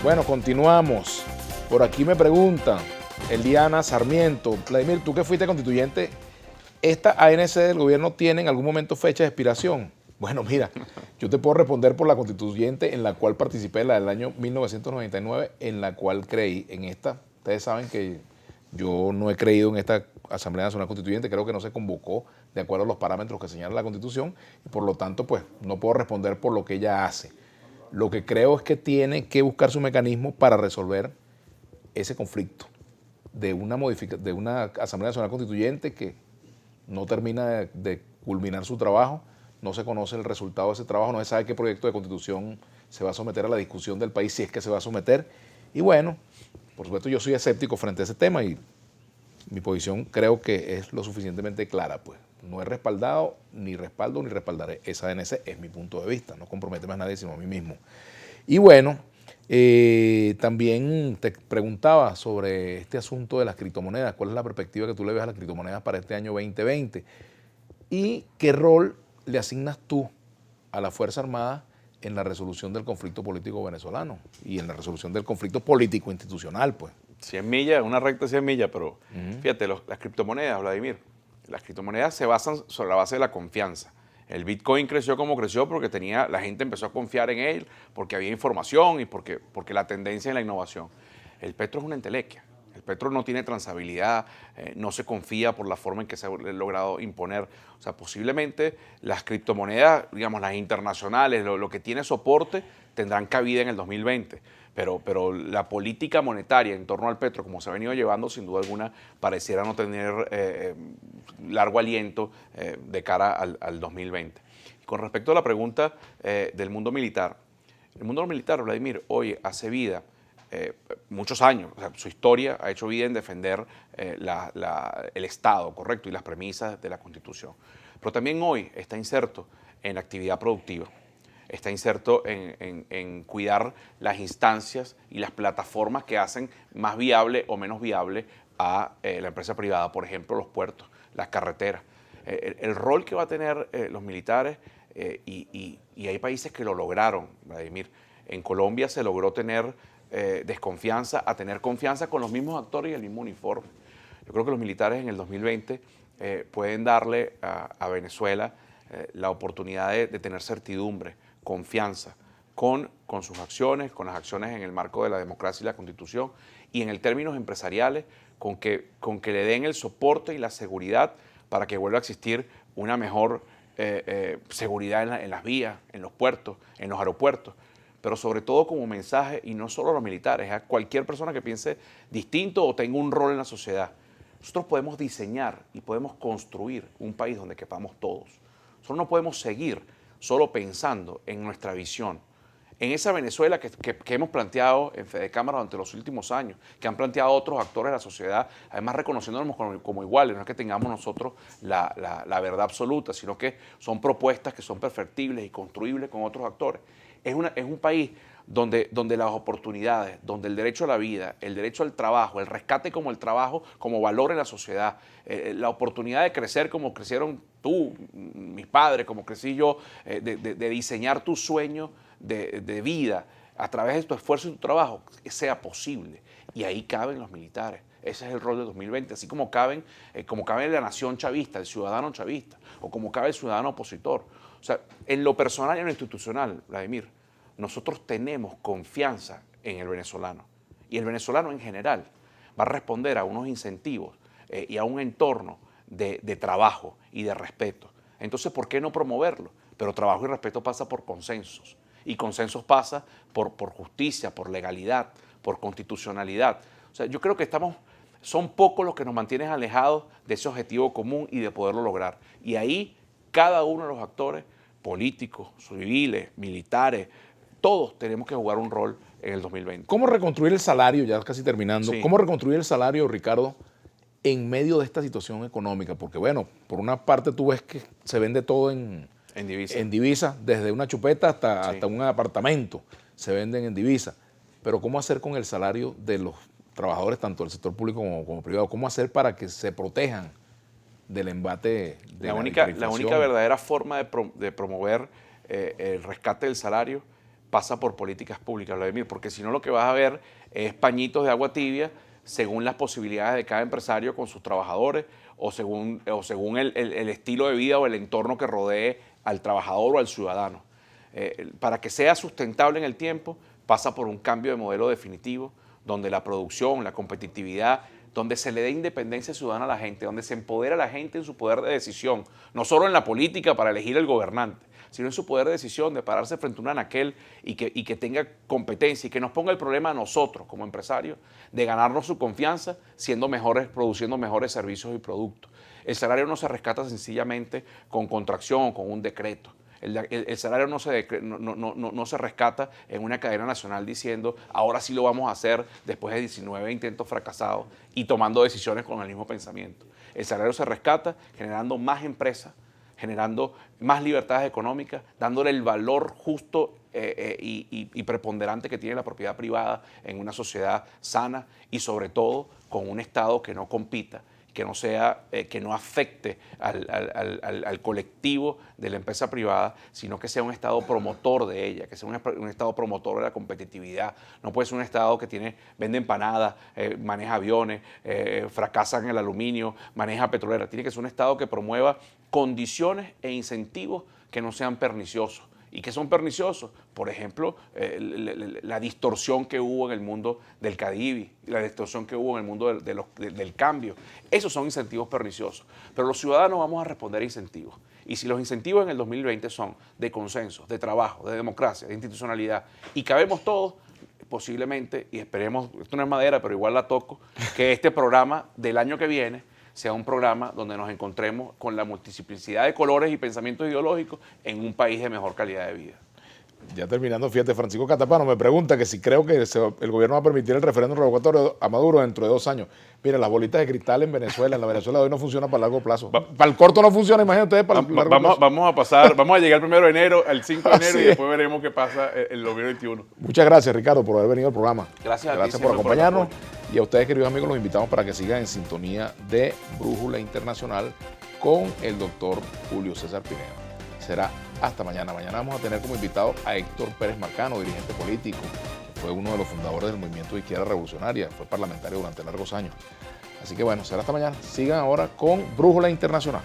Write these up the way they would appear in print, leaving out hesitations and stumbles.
Bueno, continuamos. Por aquí me preguntan, Eliana Sarmiento, Vladimir, tú que fuiste constituyente, ¿esta ANC del gobierno tiene en algún momento fecha de expiración? Bueno, mira, yo te puedo responder por la constituyente en la cual participé, la del año 1999, en la cual creí en esta. Ustedes saben que yo no he creído en esta Asamblea Nacional Constituyente, creo que no se convocó de acuerdo a los parámetros que señala la Constitución y por lo tanto, pues, no puedo responder por lo que ella hace. Lo que creo es que tiene que buscar su mecanismo para resolver ese conflicto de una Asamblea Nacional Constituyente que no termina de culminar su trabajo, no se conoce el resultado de ese trabajo, no se sabe qué proyecto de constitución se va a someter a la discusión del país, si es que se va a someter. Y bueno, por supuesto yo soy escéptico frente a ese tema y mi posición creo que es lo suficientemente clara, pues. No he respaldado, ni respaldo, ni respaldaré esa ANC, es mi punto de vista, no compromete más a nadie sino a mí mismo. Y bueno, también te preguntaba sobre este asunto de las criptomonedas, cuál es la perspectiva que tú le ves a las criptomonedas para este año 2020 y qué rol le asignas tú a la Fuerza Armada en la resolución del conflicto político venezolano y en la resolución del conflicto político institucional, pues. 100 millas, una recta de 100 millas, pero fíjate, las criptomonedas, Vladimir, las criptomonedas se basan sobre la base de la confianza. El Bitcoin creció como creció porque la gente empezó a confiar en él, porque había información y porque la tendencia en la innovación. El petro es una entelequia. El petro no tiene transabilidad, no se confía por la forma en que se ha logrado imponer. O sea, posiblemente las criptomonedas, digamos, las internacionales, lo que tiene soporte, tendrán cabida en el 2020. Pero la política monetaria en torno al petro, como se ha venido llevando, sin duda alguna, pareciera no tener largo aliento de cara al 2020. Y con respecto a la pregunta del mundo militar, el mundo militar, Vladimir, hoy hace vida muchos años, o sea, su historia ha hecho vida en defender el Estado, correcto, y las premisas de la Constitución. Pero también hoy está inserto en la actividad productiva, está inserto en cuidar las instancias y las plataformas que hacen más viable o menos viable a la empresa privada, por ejemplo, los puertos, las carreteras. El rol que va a tener los militares, y hay países que lo lograron, Vladimir. En Colombia se logró tener desconfianza a tener confianza con los mismos actores y el mismo uniforme. Yo creo que los militares en el 2020 pueden darle a Venezuela la oportunidad de tener certidumbre, confianza con sus acciones, con las acciones en el marco de la democracia y la Constitución, y en el términos empresariales, con que le den el soporte y la seguridad para que vuelva a existir una mejor seguridad en las vías, en los puertos, en los aeropuertos, pero sobre todo como mensaje, y no solo a los militares, a cualquier persona que piense distinto o tenga un rol en la sociedad. Nosotros podemos diseñar y podemos construir un país donde quepamos todos. Nosotros no podemos seguir solo pensando en nuestra visión, en esa Venezuela que hemos planteado en Fedecámara durante los últimos años, que han planteado otros actores de la sociedad, además reconociéndonos como iguales. No es que tengamos nosotros la verdad absoluta, sino que son propuestas que son perfectibles y construibles con otros actores. Es un país donde las oportunidades, donde el derecho a la vida, el derecho al trabajo, el rescate como el trabajo, como valor en la sociedad, la oportunidad de crecer como crecieron tú, mis padres, como crecí yo, de diseñar tu sueño de vida a través de tu esfuerzo y tu trabajo, sea posible. Y ahí caben los militares. Ese es el rol de 2020, así como cabe la nación chavista, el ciudadano chavista, o como cabe el ciudadano opositor. O sea, en lo personal y en lo institucional, Vladimir, nosotros tenemos confianza en el venezolano. Y el venezolano en general va a responder a unos incentivos y a un entorno de trabajo y de respeto. Entonces, ¿por qué no promoverlo? Pero trabajo y respeto pasa por consensos. Y consensos pasa por justicia, por legalidad, por constitucionalidad. O sea, yo creo que son pocos los que nos mantienen alejados de ese objetivo común y de poderlo lograr. Y ahí cada uno de los actores, políticos, civiles, militares, todos tenemos que jugar un rol en el 2020. ¿Cómo reconstruir el salario, ya casi terminando, Sí. cómo reconstruir el salario, Ricardo, en medio de esta situación económica? Porque bueno, por una parte tú ves que se vende todo en divisa, desde una chupeta hasta un apartamento, se venden en divisa. Pero ¿cómo hacer con el salario de los trabajadores, tanto del sector público como privado? ¿Cómo hacer para que se protejan del embate de la única verdadera forma de promover el rescate del salario pasa por políticas públicas, Vladimir, porque si no lo que vas a ver es pañitos de agua tibia según las posibilidades de cada empresario con sus trabajadores o según el estilo de vida o el entorno que rodee al trabajador o al ciudadano. Para que sea sustentable en el tiempo, pasa por un cambio de modelo definitivo, donde la producción, la competitividad, donde se le dé independencia ciudadana a la gente, donde se empodera a la gente en su poder de decisión, no solo en la política para elegir el gobernante, sino en su poder de decisión de pararse frente a un anaquel y que tenga competencia y que nos ponga el problema a nosotros como empresarios de ganarnos su confianza siendo mejores, produciendo mejores servicios y productos. El salario no se rescata sencillamente con contracción o con un decreto. El salario no se rescata en una cadena nacional diciendo ahora sí lo vamos a hacer después de 19 intentos fracasados y tomando decisiones con el mismo pensamiento. El salario se rescata generando más empresas, generando más libertades económicas, dándole el valor justo y preponderante que tiene la propiedad privada en una sociedad sana y sobre todo con un Estado que no compita, que no sea, que no afecte al colectivo de la empresa privada, sino que sea un Estado promotor de ella, que sea un Estado promotor de la competitividad. No puede ser un Estado que vende empanadas, maneja aviones, fracasa en el aluminio, maneja petrolera. Tiene que ser un Estado que promueva condiciones e incentivos que no sean perniciosos. ¿Y qué son perniciosos? Por ejemplo, la distorsión que hubo en el mundo del Cadivi, la distorsión que hubo en el mundo del cambio. Esos son incentivos perniciosos. Pero los ciudadanos vamos a responder a incentivos. Y si los incentivos en el 2020 son de consenso, de trabajo, de democracia, de institucionalidad, y cabemos todos, posiblemente, y esperemos, esto no es madera, pero igual la toco, que este programa del año que viene sea un programa donde nos encontremos con la multiplicidad de colores y pensamientos ideológicos en un país de mejor calidad de vida. Ya terminando, fíjate, Francisco Catapano me pregunta que si creo que el gobierno va a permitir el referéndum revocatorio a Maduro dentro de 2 años. Mira, las bolitas de cristal en Venezuela de hoy no funcionan para largo plazo. Para el corto no funciona, imagínate ustedes para el largo plazo. Vamos a llegar el 1 de enero, al 5 de enero, y es. después veremos qué pasa el 2021. Muchas gracias, Ricardo, por haber venido al programa. Gracias a ti, por acompañarnos. Y a ustedes, queridos amigos, los invitamos para que sigan en sintonía de Brújula Internacional con el doctor Julio César Pineda. Será hasta mañana. Mañana vamos a tener como invitado a Héctor Pérez Marcano, dirigente político, que fue uno de los fundadores del movimiento de izquierda revolucionaria, fue parlamentario durante largos años. Así que bueno, será hasta mañana. Sigan ahora con Brújula Internacional.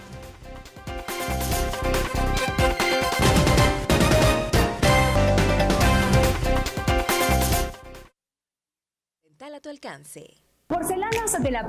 A tu alcance. Porcelanas de la